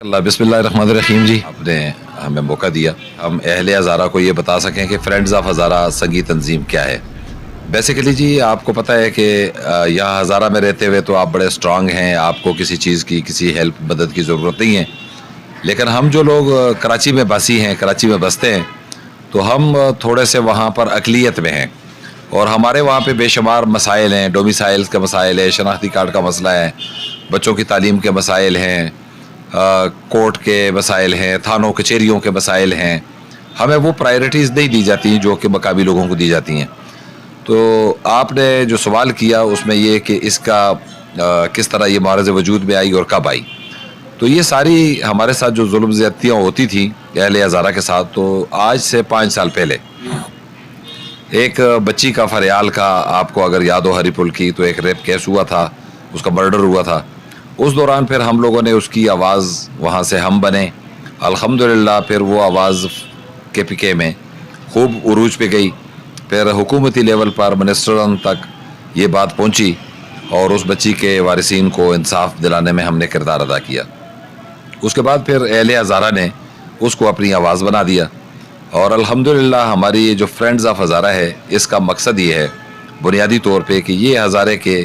अल्लाह बिस्मिल्लाहिर्रहमानिर्रहीम जी, आपने हमें मौका दिया हम अहले हज़ारा को ये बता सकें कि फ्रेंड्स ऑफ हज़ारा संगी तंजीम क्या है। बेसिकली जी आपको पता है कि यहाँ हज़ारा में रहते हुए तो आप बड़े स्ट्रांग हैं, आपको किसी चीज़ की किसी हेल्प मदद की ज़रूरत नहीं है। लेकिन हम जो लोग कराची में बसी हैं, कराची में बसते हैं, तो हम थोड़े से वहाँ पर अक़लियत में हैं और हमारे वहाँ पे बेशुमार मसाइल हैं। डोमिसाइल्स का मसाइल है, शनाख्ती कार्ड का मसला है, बच्चों की तालीम के मसाइल हैं, कोर्ट के मसाइल हैं, थानों कचहरियों के मसाइल हैं। हमें वो प्रायोरिटीज़ नहीं दी जाती जो कि मकामी लोगों को दी जाती हैं। तो आपने जो सवाल किया उसमें ये कि इसका किस तरह ये मारज़ वजूद में आई और कब आई। तो ये सारी हमारे साथ जो जुल्म ज़्यादतियाँ होती थी अहले हज़ारा के साथ, तो आज से 5 साल पहले एक बच्ची का फरियाल का, आपको अगर याद हो हरीपुल की, तो एक रेप केस हुआ था, उसका मर्डर हुआ था। उस दौरान फिर हम लोगों ने उसकी आवाज़, वहाँ से हम बने अल्हम्दुलिल्लाह। फिर वो आवाज़ KPK में खूब उरूज पे गई। फिर हुकूमती लेवल पर मिनिस्टरन तक ये बात पहुँची और उस बच्ची के वारिसीन को इंसाफ दिलाने में हमने किरदार अदा किया। उसके बाद फिर अहले हज़ारा ने उसको अपनी आवाज़ बना दिया और अल्हम्दुलिल्लाह हमारी ये जो फ्रेंड्स ऑफ हज़ारा है, इसका मकसद ये है बुनियादी तौर पे कि ये हज़ारे के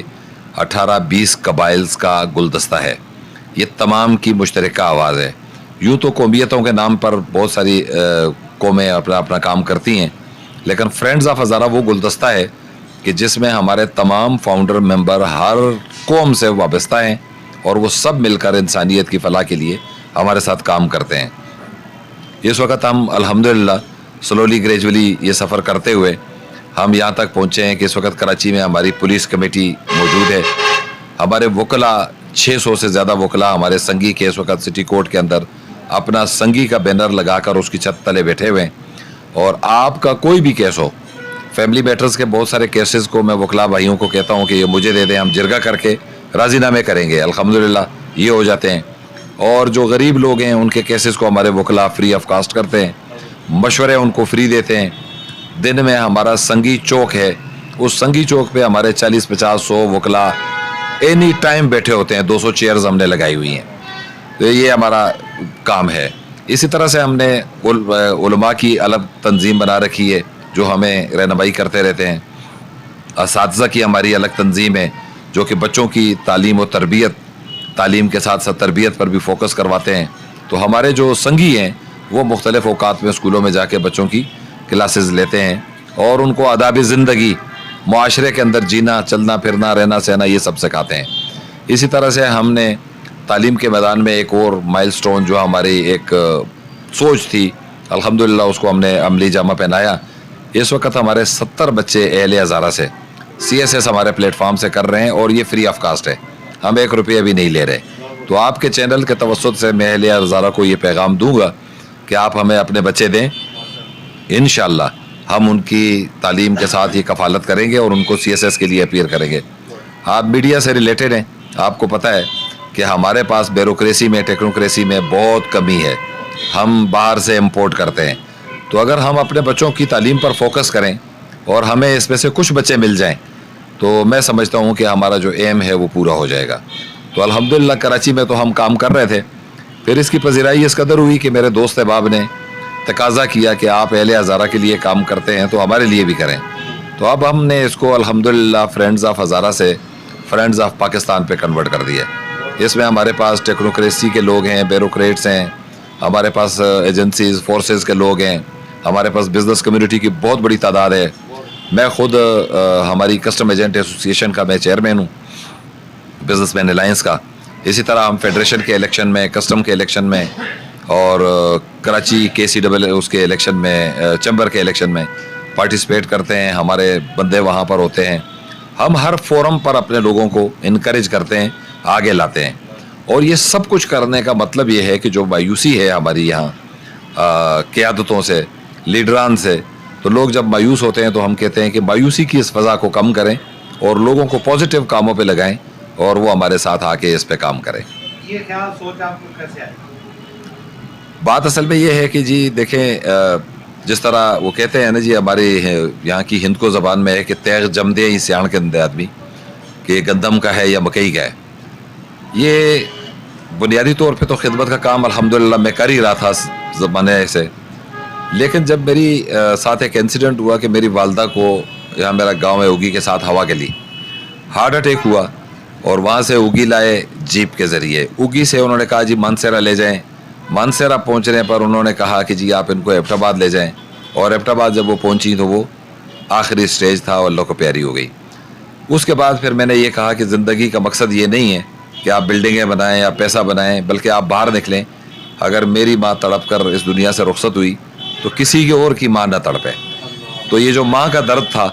18-20 कबाइल्स का गुलदस्ता है। ये तमाम की मुश्तरका आवाज़ है। यूँ तो कौमियतों के नाम पर बहुत सारी कौमें अपना अपना काम करती हैं, लेकिन फ्रेंड्स ऑफ हज़ारा वो गुलदस्ता है कि जिसमें हमारे तमाम फाउंडर मेंबर हर कौम से वाबस्ता हैं और वो सब मिलकर इंसानियत की फ़लाह के लिए हमारे साथ काम करते हैं। इस वक्त हम अल्हम्दुलिल्लाह स्लोली ग्रेजुअली ये सफ़र करते हुए हम यहाँ तक पहुँचे हैं कि इस वक्त कराची में हमारी पुलिस कमेटी मौजूद है। हमारे वकला 600 से ज़्यादा वकला हमारे संगी के इस वक्त सिटी कोर्ट के अंदर अपना संगी का बैनर लगाकर उसकी छत तले बैठे हुए हैं। और आपका कोई भी केस हो, फैमिली मैटर्स के बहुत सारे केसेस को मैं वकला भाइयों को कहता हूँ कि ये मुझे दे दें, हम जिरगा करके राज़ीनामे करेंगे, अल्हम्दुलिल्लाह ये हो जाते हैं। और जो गरीब लोग हैं उनके केसेस को हमारे वकला फ्री ऑफ कास्ट करते हैं, मशवरे उनको फ्री देते हैं। दिन में हमारा संगी चौक है, उस संगी चौक पे हमारे 40-50-100 वकला एनी टाइम बैठे होते हैं। 200 चेयर्स हमने लगाई हुई हैं। तो ये हमारा काम है। इसी तरह से हमने उलमा की अलग तंजीम बना रखी है जो हमें रहनुमाई करते रहते हैं। असातिज़ा की हमारी अलग तंजीम है जो कि बच्चों की तालीम और तरबियत, तालीम के साथ साथ तरबियत पर भी फोकस करवाते हैं। तो हमारे जो संगी हैं वो मुख्तलिफ़ औक़ात में स्कूलों में जाके बच्चों की क्लासेस लेते हैं और उनको आदाब ज़िंदगी, मुआशरे के अंदर जीना, चलना फिरना, रहना सहना, ये सब सिखाते हैं। इसी तरह से हमने तालीम के मैदान में एक और माइलस्टोन जो हमारी एक सोच थी, अल्हम्दुलिल्लाह उसको हमने अमली जामा पहनाया। इस वक्त हमारे 70 बच्चे अहले हज़ारा से CSS हमारे प्लेटफार्म से कर रहे हैं और ये फ्री ऑफ कास्ट है, हम 1 रुपया भी नहीं ले रहे। तो आपके चैनल के तवस्सुत से मैं अहले हज़ारा को ये पैगाम दूँगा कि आप हमें अपने बच्चे दें, इंशाअल्लाह हम उनकी तालीम के साथ ही कफ़ालत करेंगे और उनको CSS के लिए अपील करेंगे। आप मीडिया से रिलेटेड हैं, आपको पता है कि हमारे पास ब्यूरोक्रेसी में, टेक्नोक्रेसी में बहुत कमी है, हम बाहर से इंपोर्ट करते हैं। तो अगर हम अपने बच्चों की तालीम पर फोकस करें और हमें इसमें से कुछ बच्चे मिल जाएं, तो मैं समझता हूँ कि हमारा जो एम है वो पूरा हो जाएगा। तो अल्हम्दुलिल्लाह कराची में तो हम काम कर रहे थे, फिर इसकी पज़ीराई इस कदर हुई कि मेरे दोस्त अहबाब ने तकाज़ा किया कि आप अहले हज़ारा के लिए काम करते हैं तो हमारे लिए भी करें। तो अब हमने इसको अल्हम्दुलिल्लाह फ्रेंड्स ऑफ हज़ारा से फ्रेंड्स ऑफ पाकिस्तान पे कन्वर्ट कर दिया। इसमें हमारे पास टेक्नोक्रेसी के लोग हैं, ब्यूरोक्रेट्स हैं, हमारे पास एजेंसीज़ फोर्सेस के लोग हैं, हमारे पास बिज़नेस कम्युनिटी की बहुत बड़ी तादाद है। मैं ख़ुद हमारी कस्टम एजेंट एसोसिएशन का मैं चेयरमैन हूँ, बिजनेसमैन अलायंस का। इसी तरह हम फेडरेशन के इलेक्शन में, कस्टम के इलेक्शन में और कराची KCAA उसके इलेक्शन में, चैम्बर के इलेक्शन में पार्टिसिपेट करते हैं। हमारे बंदे वहाँ पर होते हैं। हम हर फोरम पर अपने लोगों को इनकरेज करते हैं, आगे लाते हैं। और ये सब कुछ करने का मतलब ये है कि जो मायूसी है हमारी यहाँ क़यादतों से, लीडरान से, तो लोग जब मायूस होते हैं तो हम कहते हैं कि मायूसी की इस फ़ज़ा को कम करें और लोगों को पॉजिटिव कामों पे लगाएं और वो हमारे साथ आके इस पे काम करें। ये ख्याल सोच आपको कैसे आई? बात असल में ये है कि जी देखें, जिस तरह वो कहते हैं ना जी, हमारे यहाँ की हिंद को ज़बान में है कि तैग जम दे सियाण के अंदर आदमी, कि गंदम का है या मकई का है। ये बुनियादी तौर पे तो खिदमत का काम अल्हम्दुलिल्लाह मैं कर ही रहा था ज़माने से, लेकिन जब मेरी साथ एक इंसिडेंट हुआ कि मेरी वालदा को यहाँ मेरा गांव है उगी के साथ हवा गली हार्ट अटैक हुआ, और वहाँ से उगी लाए जीप के ज़रिए। उगी से उन्होंने कहा जी मानसेरा ले जाएं। मानसेरा पहुँचने पर उन्होंने कहा कि जी आप इनको एबटाबाद ले जाएं, और एबटाबाद जब वो पहुँची तो वो आखिरी स्टेज था और अल्लाह को प्यारी हो गई। उसके बाद फिर मैंने ये कहा कि ज़िंदगी का मकसद ये नहीं है कि आप बिल्डिंगें बनाएं या पैसा बनाएं, बल्कि आप बाहर निकलें। अगर मेरी माँ तड़प कर इस दुनिया से रुखसत हुई तो किसी की और की माँ न तड़पे। तो ये जो माँ का दर्द था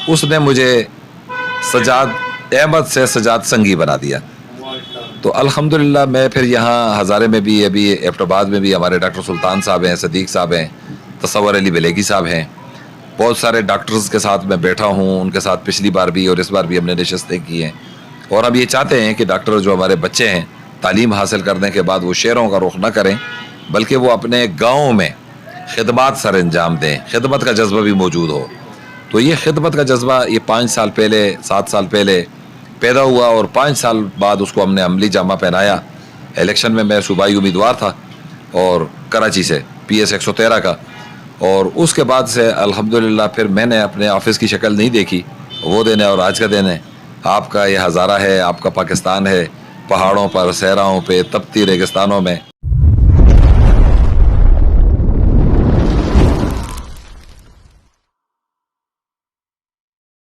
उसने मुझे सजाद अहमद से सजाद संगी बना दिया। तो अल्हम्दुलिल्लाह मैं फिर यहाँ हज़ारे में भी, अभी एबटाबाद में भी हमारे डॉक्टर सुल्तान साहब हैं, सदीक साहब हैं, तसव्वुर अली बेलेगी साहब हैं, बहुत सारे डॉक्टर्स के साथ मैं बैठा हूँ। उनके साथ पिछली बार भी और इस बार भी हमने नशस्तें की हैं, और हम ये चाहते हैं कि डॉक्टर जो हमारे बच्चे हैं तालीम हासिल करने के बाद वो शहरों का रुख न करें, बल्कि वो अपने गाँव में खिदमत सर अंजाम दें, खिदमत का जज्बा भी मौजूद हो। तो ये खिदमत का जज्बा ये 5 साल पहले 7 साल पहले पैदा हुआ, और 5 साल बाद उसको हमने अमली जामा पहनाया। इलेक्शन में मैं सूबाई उम्मीदवार था और कराची से PS 113 का, और उसके बाद से अल्हम्दुलिल्लाह फिर मैंने अपने ऑफिस की शक्ल नहीं देखी। वो दिन है और आज का दिन है। आपका ये हज़ारा है, आपका पाकिस्तान है, पहाड़ों पर, सहराओं पे, तपती रेगिस्तानों में